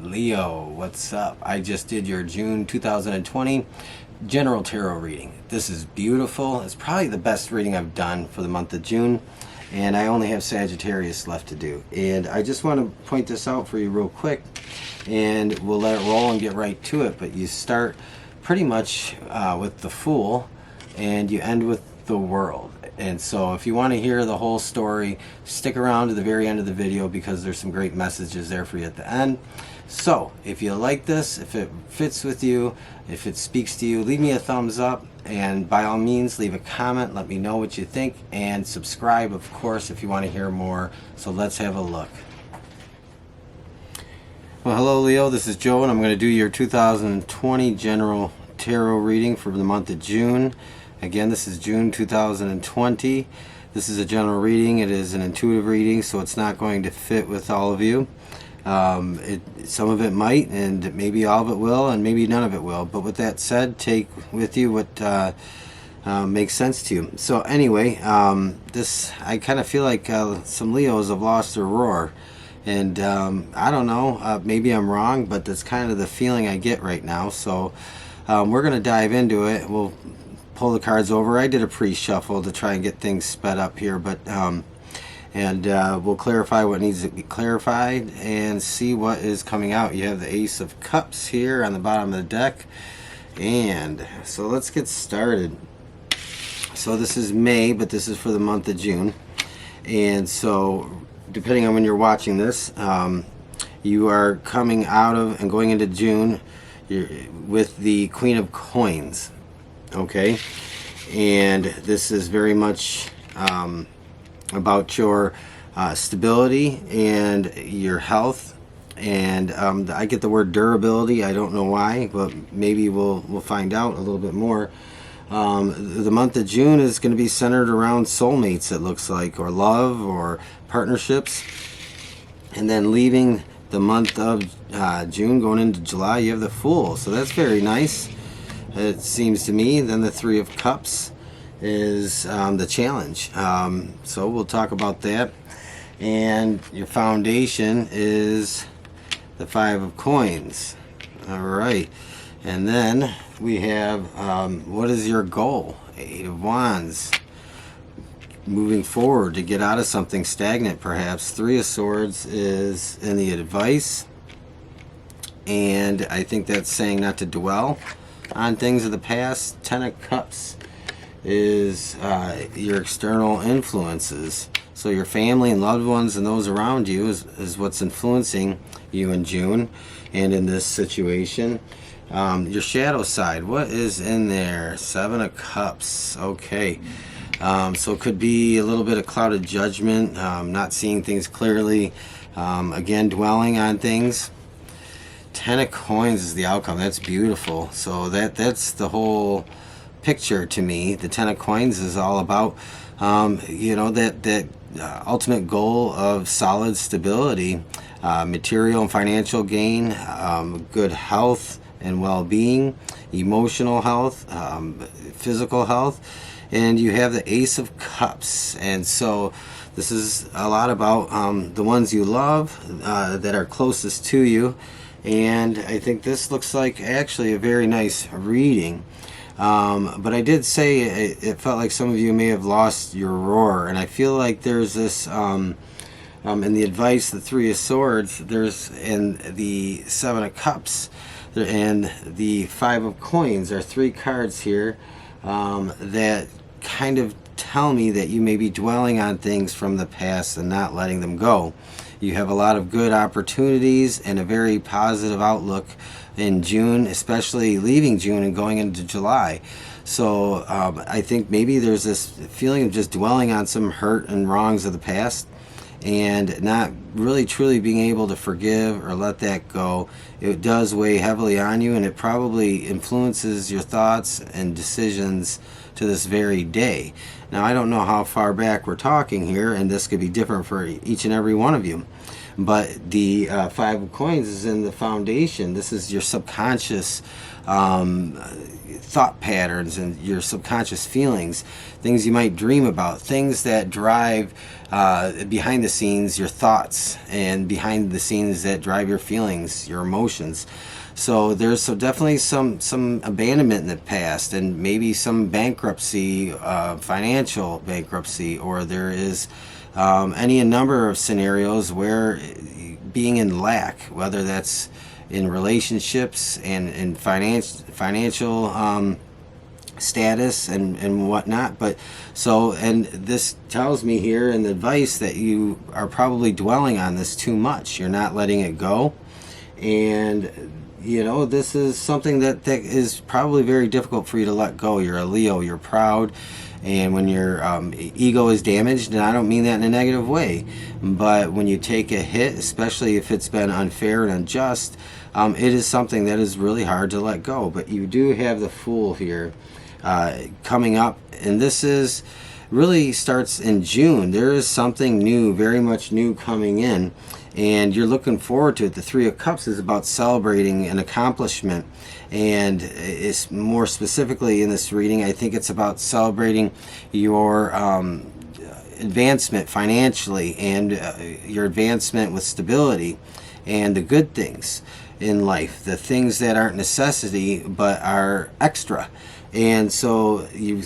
Leo, what's up? I just did your June 2020 general tarot reading. This is beautiful. It's probably the best reading I've done for the month of June, and I only have Sagittarius left to do. And I just want to point this out for you real quick, and we'll let it roll and get right to it. But you start pretty much with the Fool, and you end with the World. And so if you want to hear the whole story, stick around to the very end of the video, because there's some great messages there for you at the end. So if you like this, if it fits with you, if it speaks to you, leave me a thumbs up, and by all means leave a comment, let me know what you think, and subscribe, of course, if you want to hear more. So let's have a look. Well, hello Leo, this is Joe, and I'm going to do your 2020 general tarot reading for the month of June. Again, this is June 2020. This is a general reading. It is an intuitive reading, so it's not going to fit with all of you. Some of it might, and maybe all of it will, and maybe none of it will. But with that said, take with you what makes sense to you. So anyway, I kind of feel like some Leos have lost their roar. And I don't know, maybe I'm wrong, but that's kind of the feeling I get right now. So we're going to dive into it. We'll pull the cards over. I did a pre-shuffle to try and get things sped up here, but we'll clarify what needs to be clarified and see what is coming out. You have the Ace of Cups here on the bottom of the deck, and so let's get started. So this is May, but this is for the month of June, and so depending on when you're watching this, you are coming out of and going into June with the Queen of Coins. Okay, and this is very much about your stability and your health, and I get the word durability. I don't know why, but maybe we'll find out a little bit more. The month of June is going to be centered around soulmates, it looks like, or love, or partnerships. And then leaving the month of June, going into July, you have the Fool. So that's very nice, it seems to me. Then the Three of Cups is the challenge. So we'll talk about that. And your foundation is the Five of Coins. All right. And then we have, what is your goal? Eight of Wands. Moving forward to get out of something stagnant, perhaps. Three of Swords is in the advice. And I think that's saying not to dwell on things of the past. Ten of Cups is your external influences. So your family and loved ones and those around you is what's influencing you in June and in this situation. Your shadow side, what is in there? Seven of Cups. Okay. So it could be a little bit of clouded judgment, not seeing things clearly, again, dwelling on things. Ten of Coins is the outcome. That's beautiful. So that's the whole picture to me. The Ten of Coins is all about, that ultimate goal of solid stability, material and financial gain, good health and well-being, emotional health, physical health. And you have the Ace of Cups. And so this is a lot about the ones you love, that are closest to you. And I think this looks like actually a very nice reading. But I did say it felt like some of you may have lost your roar. And I feel like there's this, in the advice, the Three of Swords, there's in the Seven of Cups, and the Five of Coins are three cards here that kind of tell me that you may be dwelling on things from the past and not letting them go. You have a lot of good opportunities and a very positive outlook in June, especially leaving June and going into July. So I think maybe there's this feeling of just dwelling on some hurt and wrongs of the past and not really truly being able to forgive or let that go. It does weigh heavily on you, and it probably influences your thoughts and decisions to this very day. Now, I don't know how far back we're talking here, and this could be different for each and every one of you. But the Five of Coins is in the foundation. This is your subconscious thought patterns and your subconscious feelings, things you might dream about, things that drive behind the scenes your thoughts events and behind the scenes that drive your feelings, your emotions. So there's definitely some abandonment in the past, and maybe some bankruptcy, financial bankruptcy, or there is any number of scenarios where being in lack, whether that's in relationships and in financial status and whatnot. But and this tells me here in the advice that you are probably dwelling on this too much. You're not letting it go, and this is something that is probably very difficult for you to let go. You're a Leo, you're proud, and when your ego is damaged, and I don't mean that in a negative way, but when you take a hit, especially if it's been unfair and unjust, it is something that is really hard to let go. But you do have the Fool here coming up, and this is really starts in June. There is something new, very much new coming in, and you're looking forward to it. The Three of Cups is about celebrating an accomplishment, and it's more specifically in this reading, I think it's about celebrating your advancement financially, and your advancement with stability, and the good things in life, the things that aren't necessity but are extra. And so you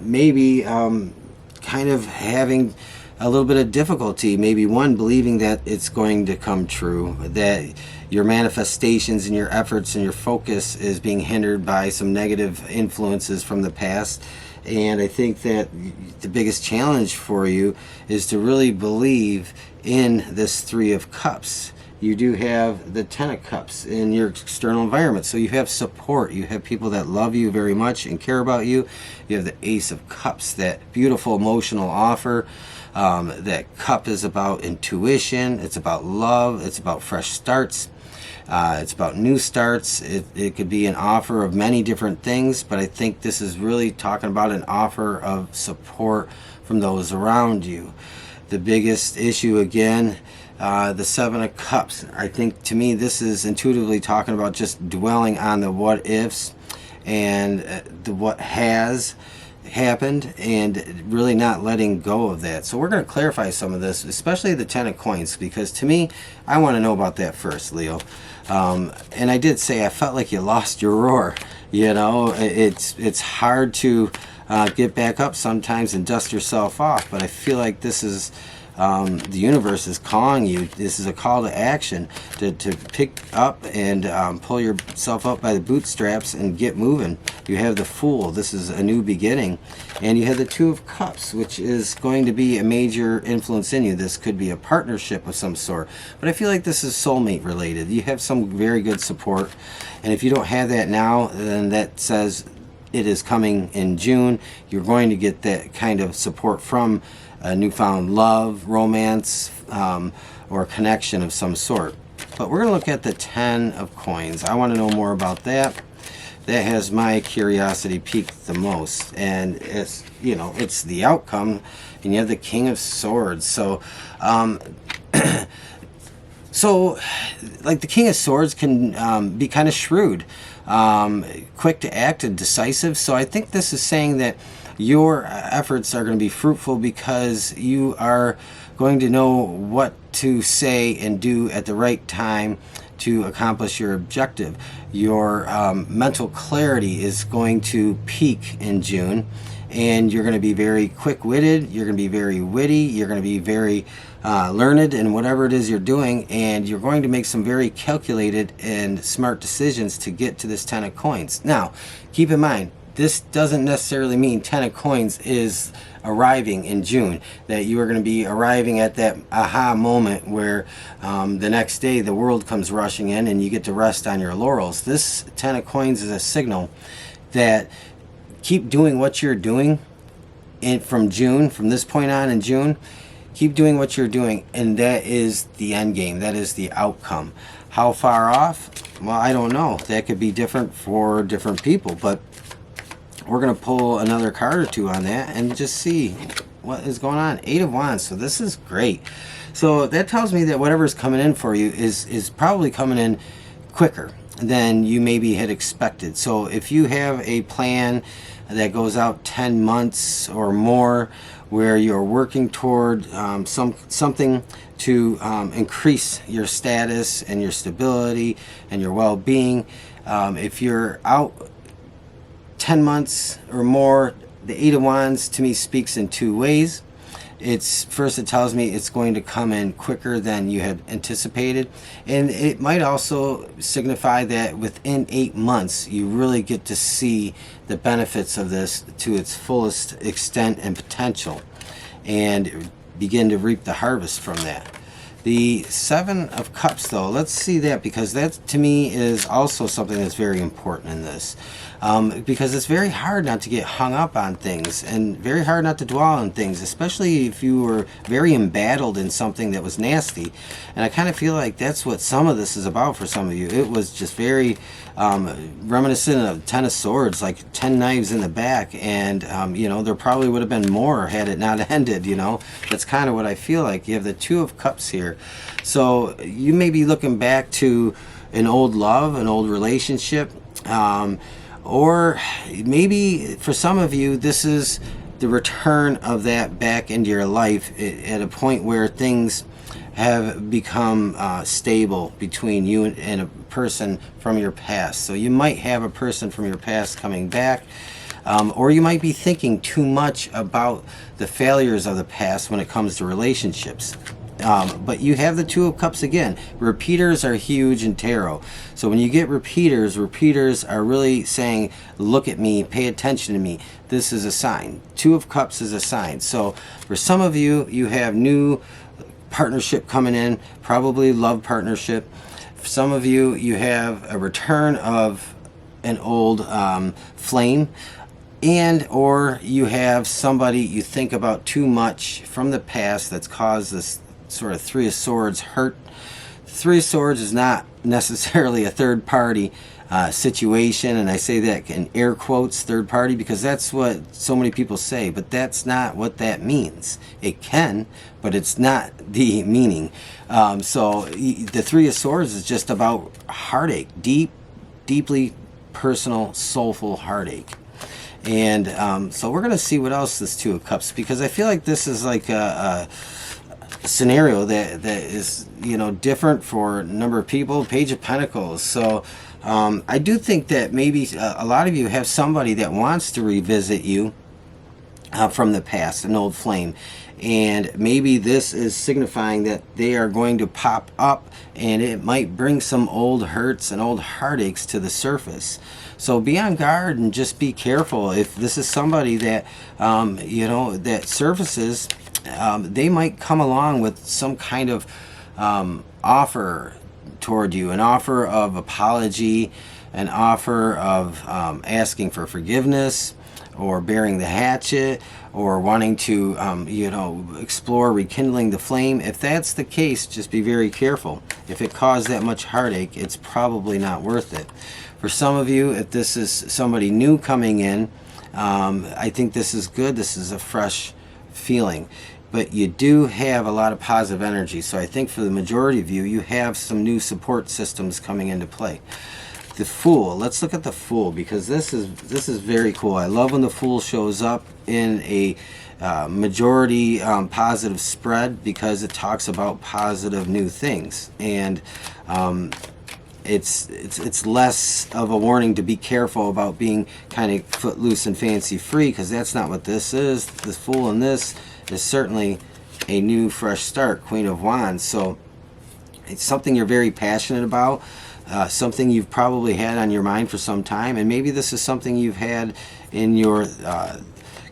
maybe kind of having a little bit of difficulty, maybe one, believing that it's going to come true, that your manifestations and your efforts and your focus is being hindered by some negative influences from the past. And I think that the biggest challenge for you is to really believe in this Three of Cups. You do have the Ten of Cups in your external environment. So you have support. You have people that love you very much and care about you. You have the Ace of Cups, that beautiful emotional offer. That cup is about intuition. It's about love. It's about fresh starts. It's about new starts. It could be an offer of many different things, but I think this is really talking about an offer of support from those around you. The biggest issue, again, the Seven of Cups. I think, to me, this is intuitively talking about just dwelling on the what ifs and the what has happened, and really not letting go of that. So we're going to clarify some of this, especially the Ten of Coins, because to me, I want to know about that first, Leo. And I did say I felt like you lost your roar. It's hard to get back up sometimes and dust yourself off, but I feel like this is the universe is calling you. This is a call to action to pick up and pull yourself up by the bootstraps and get moving. You have the Fool. This is a new beginning. And you have the Two of Cups, which is going to be a major influence in you. This could be a partnership of some sort. But I feel like this is soulmate related. You have some very good support. And if you don't have that now, then that says it is coming in June. You're going to get that kind of support from a newfound love, romance, or connection of some sort. But we're going to look at the Ten of Coins. I want to know more about that. That has my curiosity piqued the most, and it's the outcome. And you have the King of Swords. So like the King of Swords can be kind of shrewd, quick to act and decisive. So I think this is saying that your efforts are going to be fruitful because you are going to know what to say and do at the right time to accomplish your objective. Your mental clarity is going to peak in June, and you're going to be very quick-witted, you're going to be very witty, you're going to be very learned in whatever it is you're doing, and you're going to make some very calculated and smart decisions to get to this Ten of Coins. Now, keep in mind, this doesn't necessarily mean Ten of Coins is arriving in June, that you are going to be arriving at that aha moment where the next day the world comes rushing in and you get to rest on your laurels. This Ten of Coins is a signal that keep doing what you're doing from this point on in June. Keep doing what you're doing, and that is the end game. That is the outcome. How far off? Well, I don't know. That could be different for different people, but we're going to pull another card or two on that and just see what is going on. Eight of Wands. So this is great. So that tells me that whatever's coming in for you is probably coming in quicker. than you maybe had expected. So if you have a plan that goes out 10 months or more, where you're working toward something to increase your status and your stability and your well-being, if you're out 10 months or more, the Eight of Wands to me speaks in two ways. First, it tells me it's going to come in quicker than you had anticipated, and it might also signify that within 8 months you really get to see the benefits of this to its fullest extent and potential, and begin to reap the harvest from that. The Seven of Cups, though, let's see that, because that to me is also something that's very important in this. Because it's very hard not to get hung up on things, and very hard not to dwell on things, especially if you were very embattled in something that was nasty. And I kind of feel like that's what some of this is about for some of you. It was just very reminiscent of Ten of Swords, like 10 knives in the back, and you know, there probably would have been more had it not ended, you know. That's kind of what I feel like. You have the Two of Cups here. So you may be looking back to an old love, an old relationship, or maybe for some of you this is the return of that back into your life at a point where things have become stable between you and a person from your past. So you might have a person from your past coming back, or you might be thinking too much about the failures of the past when it comes to relationships. But you have the Two of Cups again. Repeaters are huge in tarot. So when you get repeaters are really saying, look at me, pay attention to me. This is a sign. Two of Cups is a sign. So for some of you, you have new partnership coming in, probably love partnership. For some of you, you have a return of an old flame, and or you have somebody you think about too much from the past that's caused this sort of Three of Swords hurt. Three of Swords is not necessarily a third party situation, and I say that in air quotes, third party, because that's what so many people say, but that's not what that means. It can, but it's not the meaning. So the Three of Swords is just about heartache, deeply personal, soulful heartache. And so we're going to see what else this Two of Cups, because I feel like this is like a scenario that is, you know, different for a number of people. Page of Pentacles. So I do think that maybe a lot of you have somebody that wants to revisit you from the past, an old flame, and maybe this is signifying that they are going to pop up, and it might bring some old hurts and old heartaches to the surface. So be on guard and just be careful. If this is somebody that you know, that surfaces, they might come along with some kind of offer toward you, an offer of apology, an offer of asking for forgiveness, or bearing the hatchet, or wanting to you know, explore rekindling the flame. If that's the case, just be very careful. If it caused that much heartache, it's probably not worth it. For some of you, if this is somebody new coming in, I think this is good. This is a fresh feeling, but you do have a lot of positive energy. So I think for the majority of you, you have some new support systems coming into play. The Fool. Let's look at the Fool, because this is very cool. I love when the Fool shows up in a majority positive spread, because it talks about positive new things, and it's less of a warning to be careful about being kind of footloose and fancy free, because that's not what this is. The Fool in this is certainly a new fresh start. Queen of Wands. So it's something you're very passionate about, something you've probably had on your mind for some time, and maybe this is something you've had in your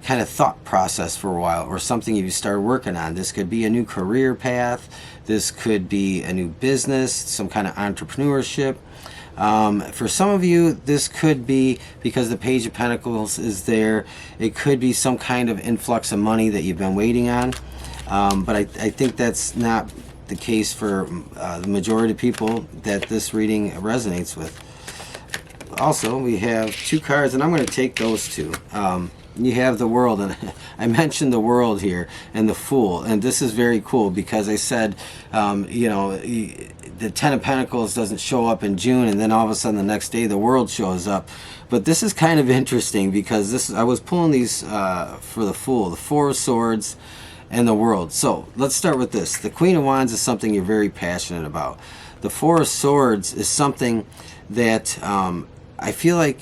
kind of thought process for a while, or something you started working on. This could be a new career path. This could be a new business, some kind of entrepreneurship. For some of you, this could be, because the Page of Pentacles is there, it could be some kind of influx of money that you've been waiting on. But I think that's not the case for the majority of people that this reading resonates with. Also, we have two cards, and I'm going to take those two. You have the World, and I mentioned the World here, and the Fool, and this is very cool, because I said, you know, the Ten of Pentacles doesn't show up in June, and then all of a sudden the next day the World shows up. But this is kind of interesting because I was pulling these for the Fool, the Four of Swords, and the World. So let's start with this. The Queen of Wands is something you're very passionate about. The Four of Swords is something that I feel like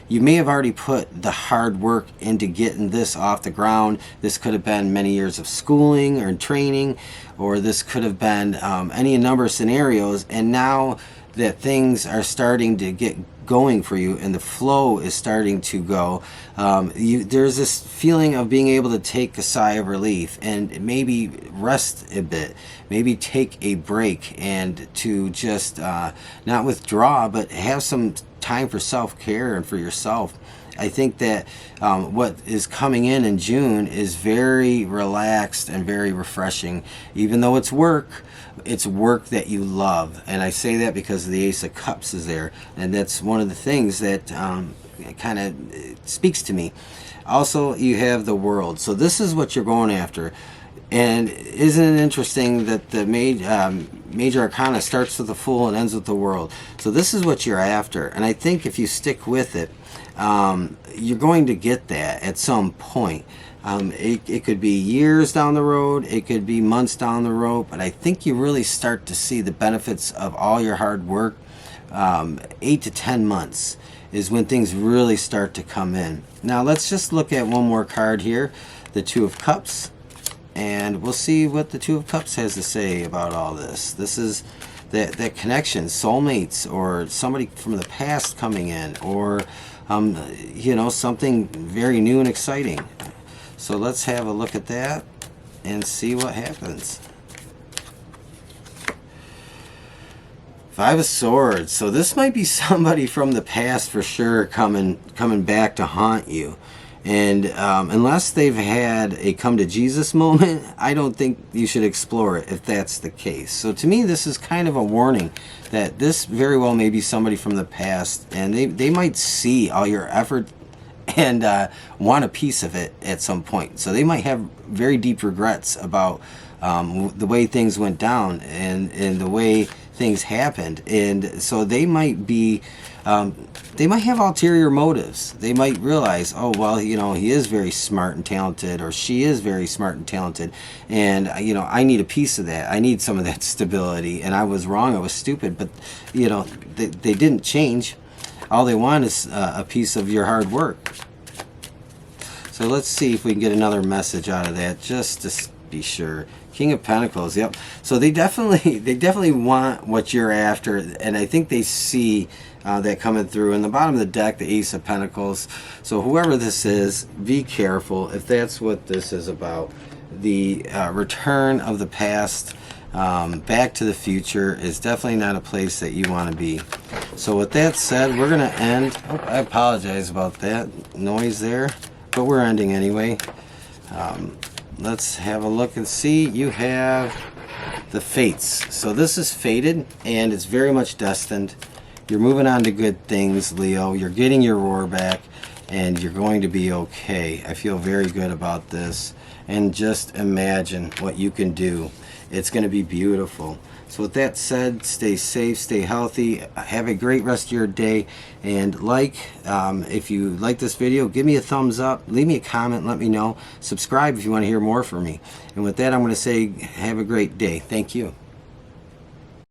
you may have already put the hard work into getting this off the ground. This could have been many years of schooling or training, or this could have been any number of scenarios. And now that things are starting to get going for you and the flow is starting to go, there's this feeling of being able to take a sigh of relief and maybe rest a bit, maybe take a break, and to just not withdraw, but have some time for self-care and for yourself. I think that what is coming in June is very relaxed and very refreshing. Even though it's work that you love. And I say that because the Ace of Cups is there. And that's one of the things that kind of speaks to me. Also, you have the World. So this is what you're going after. And isn't it interesting that the Major Arcana starts with the Fool and ends with the World? So this is what you're after. And I think if you stick with it, you're going to get that at some point. It could be years down the road, it could be months down the road, but I think you really start to see the benefits of all your hard work. 8 to 10 months is when things really start to come in. Now let's just look at one more card here, the Two of Cups, and we'll see what the Two of Cups has to say about all this. This is that connection, soulmates, or somebody from the past coming in, or you know, something very new and exciting. So let's have a look at that and see what happens. Five of Swords. So this might be somebody from the past for sure coming back to haunt you. And unless they've had a come to Jesus moment, I don't think you should explore it if that's the case. So to me, this is kind of a warning that this very well may be somebody from the past, and they might see all your effort and want a piece of it at some point. So they might have very deep regrets about the way things went down and the way things happened. And so they might be... they might have ulterior motives. They might realize, oh, well, you know, he is very smart and talented, or she is very smart and talented, and, you know, I need a piece of that. I need some of that stability, and I was wrong, I was stupid, but, you know, they didn't change. All they want is a piece of your hard work. So let's see if we can get another message out of that, just to be sure. King of Pentacles, yep. So they definitely want what you're after, and I think they see that coming through. In the bottom of the deck, the Ace of Pentacles. So whoever this is, be careful if that's what this is about. The return of the past, back to the future, is definitely not a place that you want to be. So with that said, we're going to end. Oh, I apologize about that noise there, but we're ending anyway. Let's have a look and see. You have the Fates. So this is fated, and it's very much destined. You're moving on to good things, Leo. You're getting your roar back, and you're going to be okay. I feel very good about this. And just imagine what you can do. It's going to be beautiful. So with that said, stay safe, stay healthy, have a great rest of your day, and if you like this video, give me a thumbs up, leave me a comment, let me know, subscribe if you want to hear more from me. And with that, I'm going to say have a great day. Thank you.